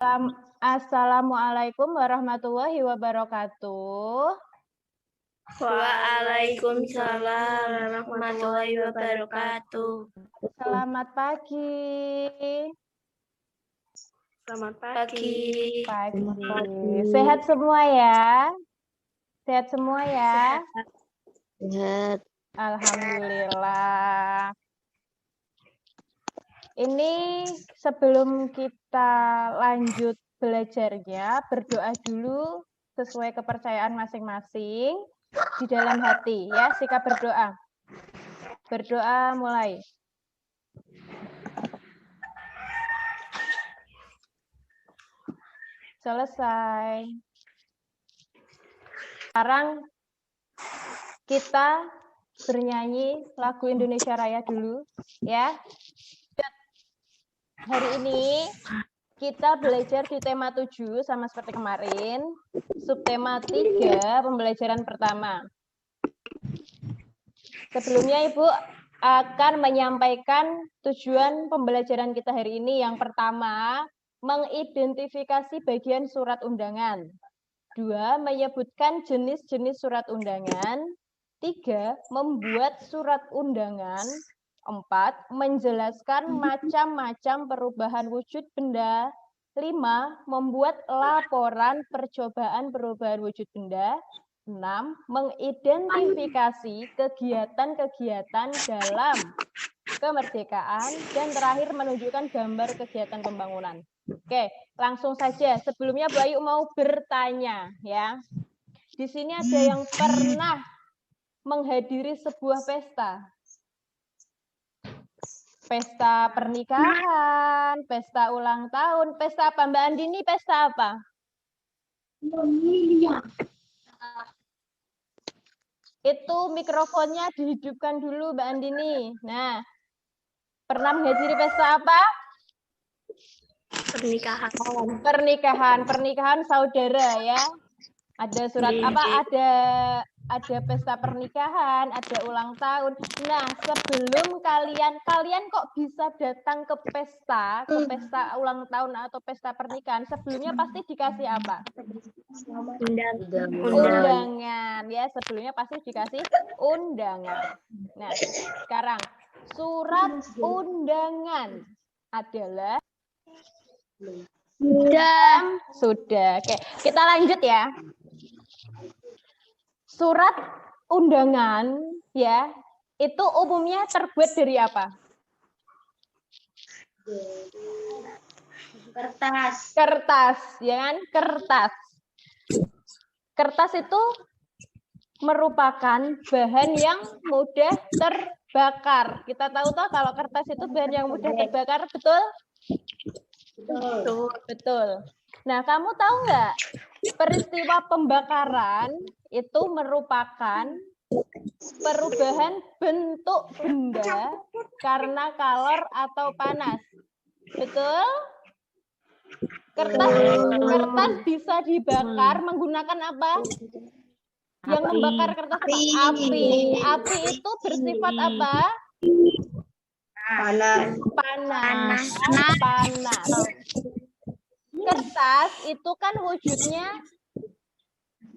Assalamualaikum warahmatullahi wabarakatuh. Waalaikumsalam warahmatullahi wabarakatuh. Selamat pagi. Selamat pagi. Sehat semua ya? Sehat semua ya? Sehat. Alhamdulillah. Ini sebelum kita lanjut belajarnya, berdoa dulu sesuai kepercayaan masing-masing di dalam hati ya, sikap berdoa. Berdoa mulai. Selesai. Sekarang kita bernyanyi lagu Indonesia Raya dulu ya. Hari ini kita belajar di tema 7 sama seperti kemarin, subtema 3 pembelajaran pertama. Sebelumnya Ibu akan menyampaikan tujuan pembelajaran kita hari ini. Yang pertama, mengidentifikasi bagian surat undangan. 2, menyebutkan jenis-jenis surat undangan. 3, membuat surat undangan. 4, menjelaskan macam-macam perubahan wujud benda. 5, membuat laporan percobaan perubahan wujud benda. 6, mengidentifikasi kegiatan-kegiatan dalam kemerdekaan. Dan terakhir, menunjukkan gambar kegiatan pembangunan. Oke, langsung saja. Sebelumnya Bu Ayu mau bertanya ya. Di sini ada yang pernah menghadiri sebuah pesta? Pesta pernikahan, pesta ulang tahun, pesta apa Mbak Andini? Pesta apa? Itu mikrofonnya dihidupkan dulu Mbak Andini. Nah, pernah menghadiri pesta apa? Pernikahan. Pernikahan saudara ya. Ada surat apa? Ada pesta pernikahan, ada ulang tahun. Nah, sebelum kalian kok bisa datang ke pesta ulang tahun atau pesta pernikahan, sebelumnya pasti dikasih apa? Undangan ya, sebelumnya pasti dikasih undangan. Nah, sekarang surat undangan adalah sudah. Oke, kita lanjut ya. Surat undangan ya, itu umumnya terbuat dari apa? Kertas, ya kan? Kertas itu merupakan bahan yang mudah terbakar. Kita tahu toh kalau kertas itu bahan yang mudah terbakar, betul? Betul. Nah, kamu tahu nggak peristiwa pembakaran itu merupakan perubahan bentuk benda karena kalor atau panas. Betul? Kertas bisa dibakar menggunakan apa? Yang membakar kertas apa? Api. Api itu bersifat apa? Panas. Kertas itu kan wujudnya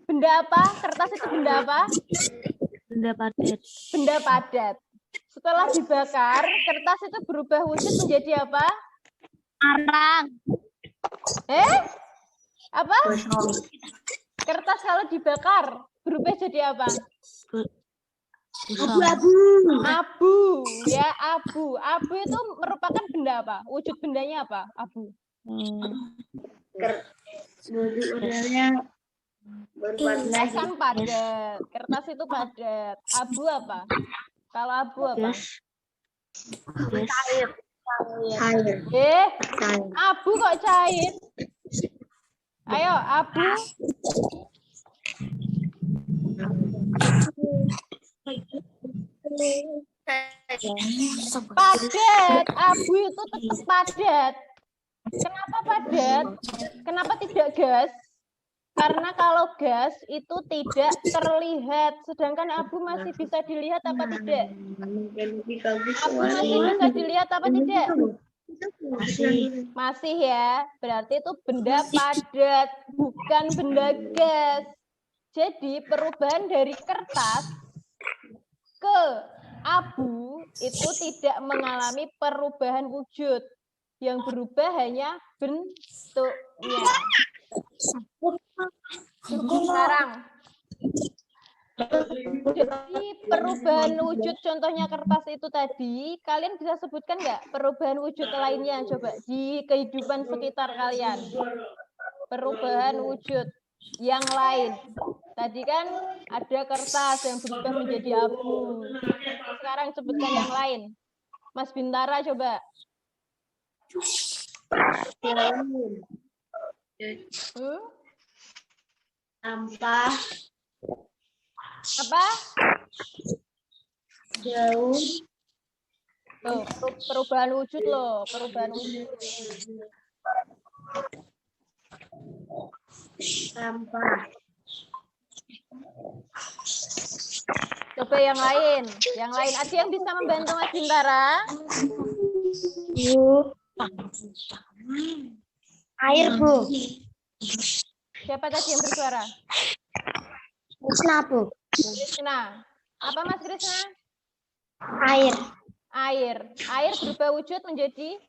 benda apa? Kertas itu benda apa? Benda padat. Setelah dibakar, kertas itu berubah wujud menjadi apa? Arang. Apa? Kertas kalau dibakar berubah jadi apa? Abu. Ya, abu. Abu itu merupakan benda apa? Wujud bendanya apa? Abu. Kertas kan padat. Kertas itu padat. Abu apa? Kalau abu apa? Cair. Abu kok cair? Ayo, abu. Padat. Abu itu tetap padat. Kenapa padat? Kenapa tidak gas? Karena kalau gas itu tidak terlihat, sedangkan abu masih bisa dilihat apa tidak? Abu masih bisa dilihat apa tidak? Masih ya. Berarti itu benda padat, bukan benda gas. Jadi perubahan dari kertas ke abu itu tidak mengalami perubahan wujud. Yang berubah hanya bentuknya. Sekarang, jadi perubahan wujud contohnya kertas itu tadi, kalian bisa sebutkan nggak perubahan wujud lainnya? Coba di kehidupan sekitar kalian. Perubahan wujud yang lain. Tadi kan ada kertas yang berubah menjadi abu. Sekarang sebutkan yang lain. Mas Bintara coba. Sampah. Apa? Daun. Tuh, perubahan wujud loh, perubahan wujud. Sampah. Coba yang lain. Yang lain. Ada yang bisa membantu Mas Bintara? Air, Bu. Siapa tadi yang bersuara? Krisna, Bu. Krisna. Apa Mas Krisna? Air. Air. Air berubah wujud menjadi?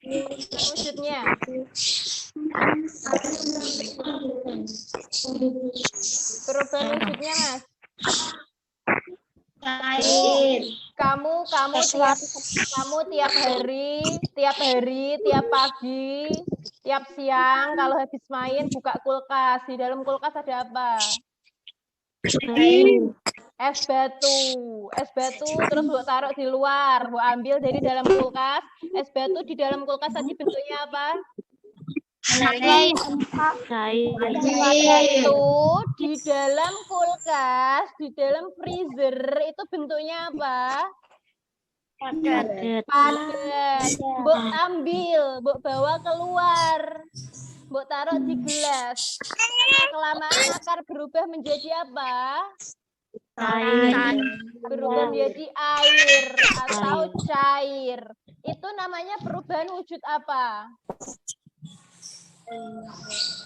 Wujudnya. Perubahan wujudnya, Mas. Air. Kamu tiap hari, tiap pagi, tiap siang kalau habis main buka kulkas. Di dalam kulkas ada apa? Es batu terus buat taruh di luar, buat ambil dari dalam kulkas. Es batu di dalam kulkas tadi bentuknya apa? Itu di dalam kulkas, di dalam freezer itu bentuknya apa? Padat. Mbok ambil, mbok bawa keluar, mbok taruh di gelas. Lama-kelamaan akar berubah menjadi apa? Air. Berubah menjadi air atau cair. Itu namanya perubahan wujud apa?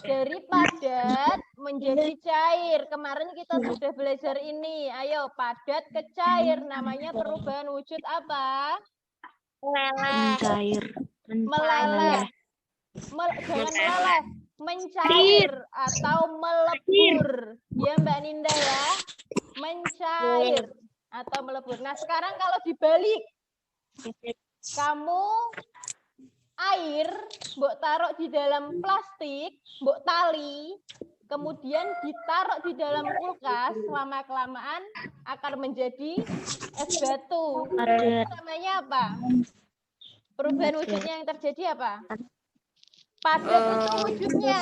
Dari padat menjadi cair. Kemarin kita sudah belajar ini. Ayo, padat ke cair. Namanya perubahan wujud apa? Mencair. Meleleh. Jangan meleleh. Mencair atau melebur. Ya, Mbak Ninda ya. Mencair atau melebur. Nah, sekarang kalau dibalik. Kamu air, mbok taruh di dalam plastik, mbok tali, kemudian ditaruh di dalam kulkas, lama-kelamaan akan menjadi es batu. Namanya apa? Perubahan wujudnya yang terjadi apa? Padat itu wujudnya.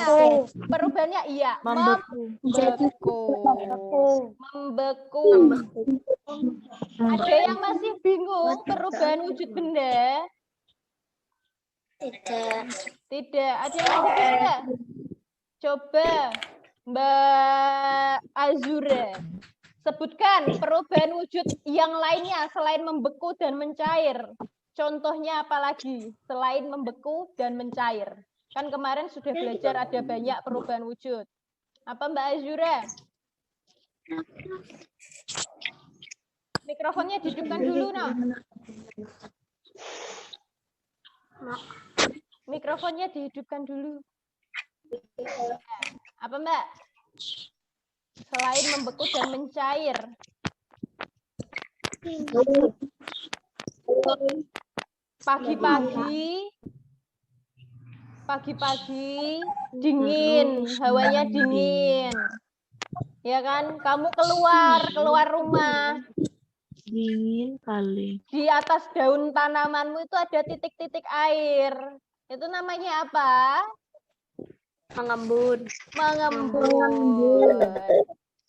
Perubahannya iya, membeku. Ada yang masih bingung perubahan wujud benda? Tidak. Ada yang masih bingung? Coba Mbak Azura sebutkan perubahan wujud yang lainnya selain membeku dan mencair. Contohnya apa lagi selain membeku dan mencair? Kan kemarin sudah belajar ada banyak perubahan wujud. Apa Mbak Azura? Mikrofonnya dihidupkan dulu, no. Mikrofonnya dihidupkan dulu. Apa Mbak? Selain membeku dan mencair. Pagi-pagi dingin, hawanya dingin. Ya kan? Kamu keluar rumah. Dingin kali. Di atas daun tanamanmu itu ada titik-titik air. Itu namanya apa? Mengembun.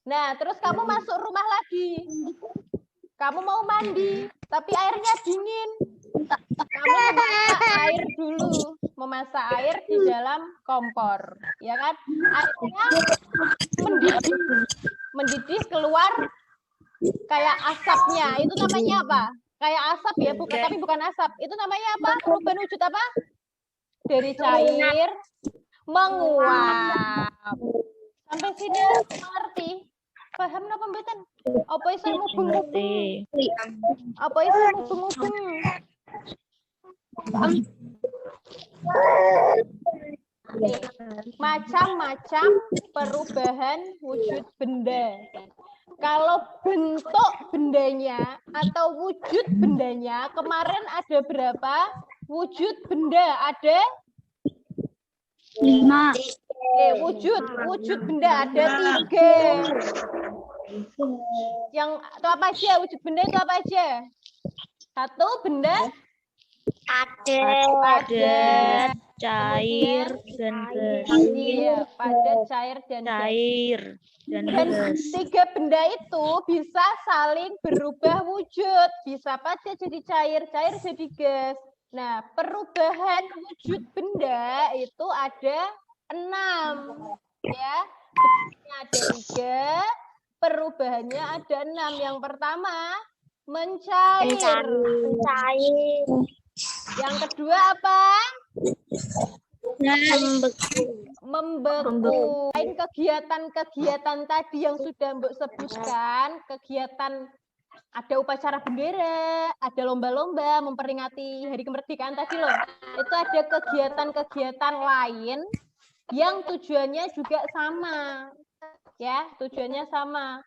Nah, terus kamu masuk rumah lagi. Kamu mau mandi, tapi airnya dingin. Kamu memasak air dulu. Memasak air di dalam kompor. Ya kan? Airnya mendidih keluar kayak asapnya. Itu namanya apa? kayak asap ya, bukan, tapi bukan asap. Itu namanya apa? Perubahan wujud apa? Dari cair menguap. Sampai sini mengerti? Paham napa mboten? Apa iso mubeng-mubeng? Apa iso mubeng-mubeng? Macam-macam perubahan wujud benda. Kalau bentuk bendanya atau wujud bendanya, kemarin ada berapa wujud benda? Ada 5. wujud benda ada 3. Yang itu apa aja? Wujud benda itu apa aja? 1 benda Padat, cair, dan gas. Iya, padat, cair, dan gas. Dan 3 benda itu bisa saling berubah wujud. Bisa padat jadi cair, cair jadi gas. Nah, perubahan wujud benda itu ada 6. Ya, ada 3, perubahannya ada 6. Yang pertama, mencair. Yang kedua apa? Membeku. Lain kegiatan-kegiatan tadi yang sudah Mbok sebutkan, kegiatan ada upacara bendera, ada lomba-lomba memperingati Hari Kemerdekaan tadi loh. Itu ada kegiatan-kegiatan lain yang tujuannya juga sama. Ya, tujuannya sama.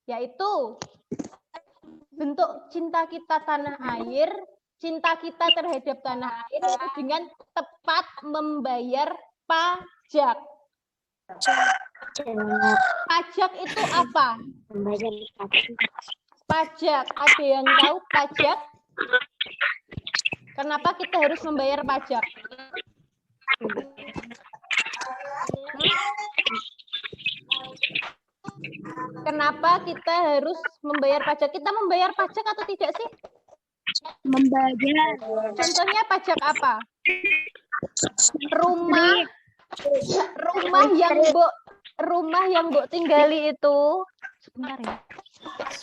Yaitu bentuk cinta kita tanah air, cinta kita terhadap tanah air itu dengan tepat membayar pajak. Pajak itu apa? Pajak. Ada yang tahu pajak? Kenapa kita harus membayar pajak? Kenapa kita harus membayar pajak? Kita membayar pajak atau tidak sih? Membayar. Contohnya pajak apa? Rumah yang Mbok tinggali itu, sebentar ya.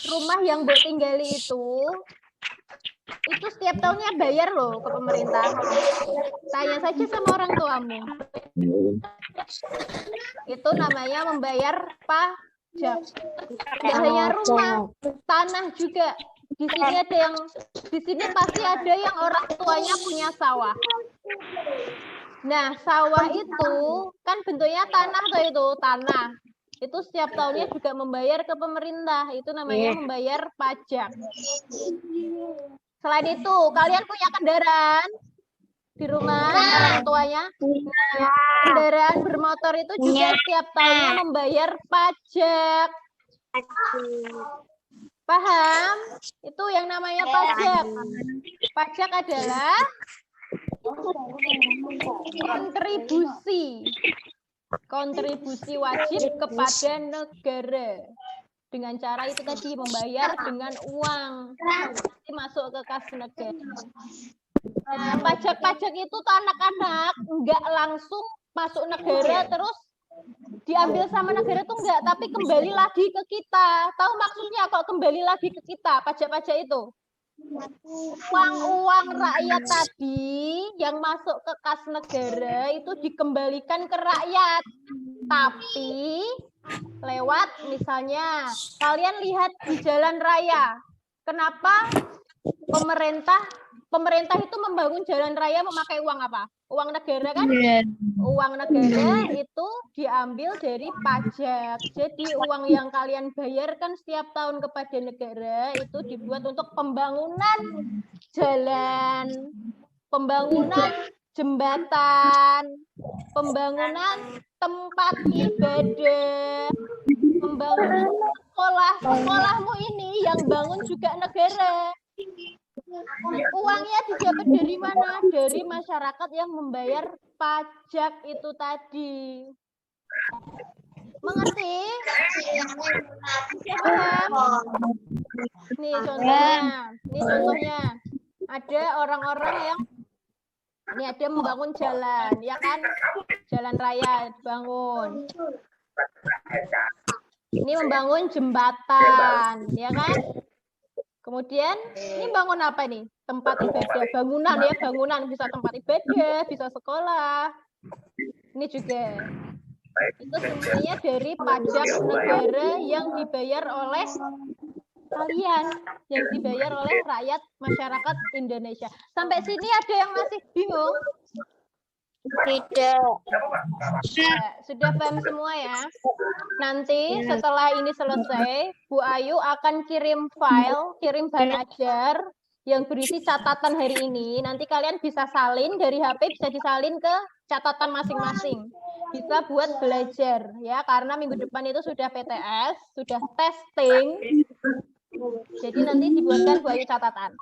Rumah yang Mbok tinggali itu setiap tahunnya bayar loh ke pemerintah. Tanya saja sama orang tuamu. Itu namanya membayar pajak. Tidak hanya rumah, tanah juga. Di sini pasti ada yang orang tuanya punya sawah. Nah, sawah itu kan bentuknya tanah tuh itu, tanah. Itu setiap tahunnya juga membayar ke pemerintah. Itu namanya membayar pajak. Selain itu, kalian punya kendaraan di rumah orang tuanya? Kendaraan bermotor itu juga setiap tahunnya membayar pajak. Paham? Itu yang namanya pajak. Pajak adalah kontribusi wajib kepada negara. Dengan cara itu tadi, membayar dengan uang. Nanti masuk ke kas negara. Nah, pajak-pajak itu tuh anak-anak nggak langsung masuk negara terus diambil sama negara tuh enggak, tapi kembali lagi ke kita. Tahu maksudnya kok kembali lagi ke kita, pajak-pajak itu? Uang-uang rakyat tadi yang masuk ke kas negara itu dikembalikan ke rakyat. Tapi lewat misalnya, kalian lihat di jalan raya. Kenapa pemerintah itu membangun jalan raya memakai uang apa? Uang negara kan? Uang negara itu diambil dari pajak. Jadi uang yang kalian bayarkan setiap tahun kepada negara itu dibuat untuk pembangunan jalan, pembangunan jembatan, pembangunan tempat ibadah, pembangunan sekolah. Sekolahmu ini yang bangun juga negara. Uangnya didapat dari mana? Dari masyarakat yang membayar pajak itu tadi. Mengerti? Paham? Nih contohnya. Ada orang-orang yang ada membangun jalan, ya kan? Jalan raya dibangun. Ini membangun jembatan, ya kan? Kemudian ini bangun apa nih? Tempat ibadah, bangunan ya, bangunan bisa tempat ibadah, bisa sekolah. Ini juga. Itu semuanya dari pajak negara yang dibayar oleh kalian, yang dibayar oleh rakyat masyarakat Indonesia. Sampai sini ada yang masih bingung? Tidak. Sudah paham semua ya? Nanti setelah ini selesai, Bu Ayu akan kirim file, kirim bahan ajar yang berisi catatan hari ini. Nanti kalian bisa salin dari HP, bisa disalin ke catatan masing-masing. Bisa buat belajar ya, karena minggu depan itu sudah PTS, sudah testing. Jadi nanti dibuatkan Bu Ayu catatan.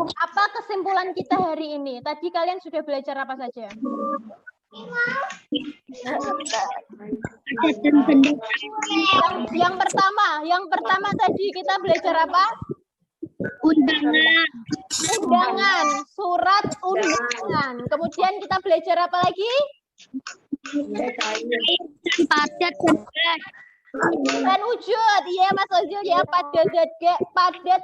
Apa kesimpulan kita hari ini? Tadi kalian sudah belajar apa saja? Yang pertama tadi kita belajar apa? Undangan, surat undangan. Kemudian kita belajar apa lagi? Perubahan wujud, iya Mas Ozil ya, padat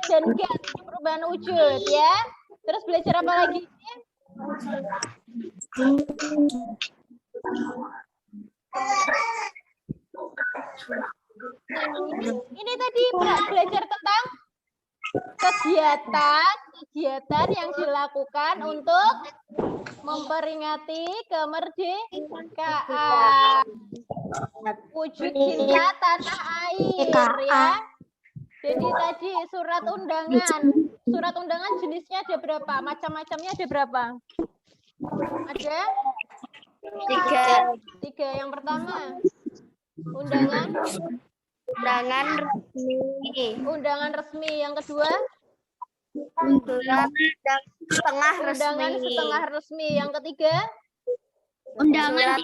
dan gas, perubahan wujud ya. Terus belajar apa lagi? Ini tadi belajar tentang kegiatan yang dilakukan untuk memperingati kemerdekaan, wujud cinta tanah air ya. Jadi tadi surat undangan jenisnya ada berapa? Macam-macamnya ada berapa? Ada? 3. Yang pertama undangan resmi. Yang kedua undangan setengah resmi. Yang ketiga undangan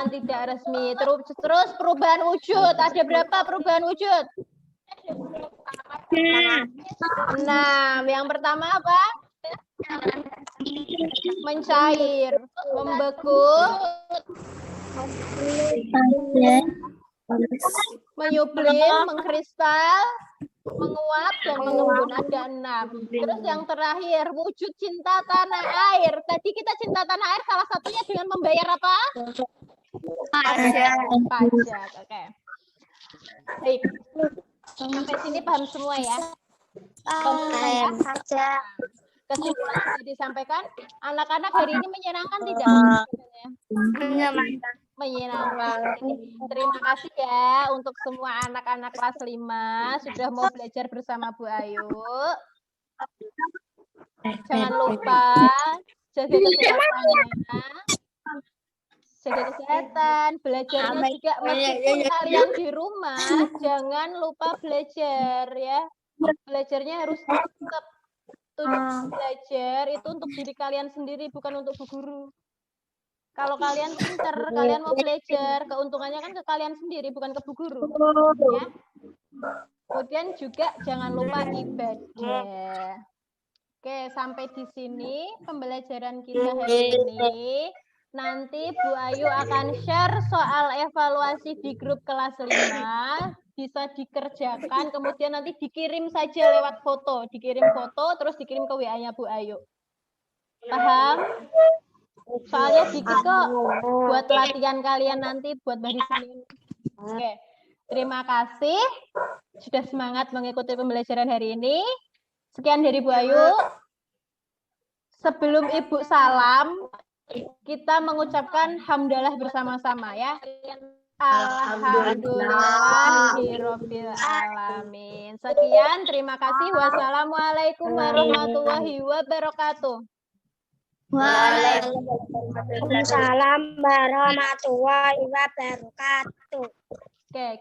tidak resmi. Terus perubahan wujud. Ada berapa perubahan wujud? 6. Yang pertama apa? Mencair, membeku, menyublim, mengkristal, menguap, dan mengembun. Ada 6. Terus yang terakhir, wujud cinta tanah air. Tadi kita cinta tanah air salah satunya dengan membayar apa? Pajak. Oke. Baik. Sampai sini paham semua ya? Kesimpulan sudah disampaikan. Anak-anak hari ini menyenangkan tidak? Menyenangkan. Terima kasih ya untuk semua anak-anak kelas 5 sudah mau belajar bersama Bu Ayu. Jangan lupa jaga kesehatannya. Jaga kesehatan, belajarnya juga meskipun kalian di rumah, jangan lupa belajar ya. Belajarnya harus tetap belajar itu untuk diri kalian sendiri, bukan untuk bu guru. Kalau kalian pinter, kalian mau belajar, keuntungannya kan ke kalian sendiri, bukan ke bu guru. Ya. Kemudian juga jangan lupa ibadah. Oke, sampai di sini pembelajaran kita hari ini. Nanti Bu Ayu akan share soal evaluasi di grup kelas 5. Bisa dikerjakan, kemudian nanti dikirim saja lewat foto. Dikirim foto, terus dikirim ke WA-nya Bu Ayu. Paham? Soalnya dikit kok buat latihan kalian nanti, buat hari Senin. Oke, terima kasih. Sudah semangat mengikuti pembelajaran hari ini. Sekian dari Bu Ayu. Sebelum Ibu salam, kita mengucapkan hamdalah bersama-sama ya. Alhamdulillahirabbil alamin. Sekian, terima kasih. Wassalamualaikum warahmatullahi wabarakatuh. Waalaikumsalam warahmatullahi wabarakatuh. Oke.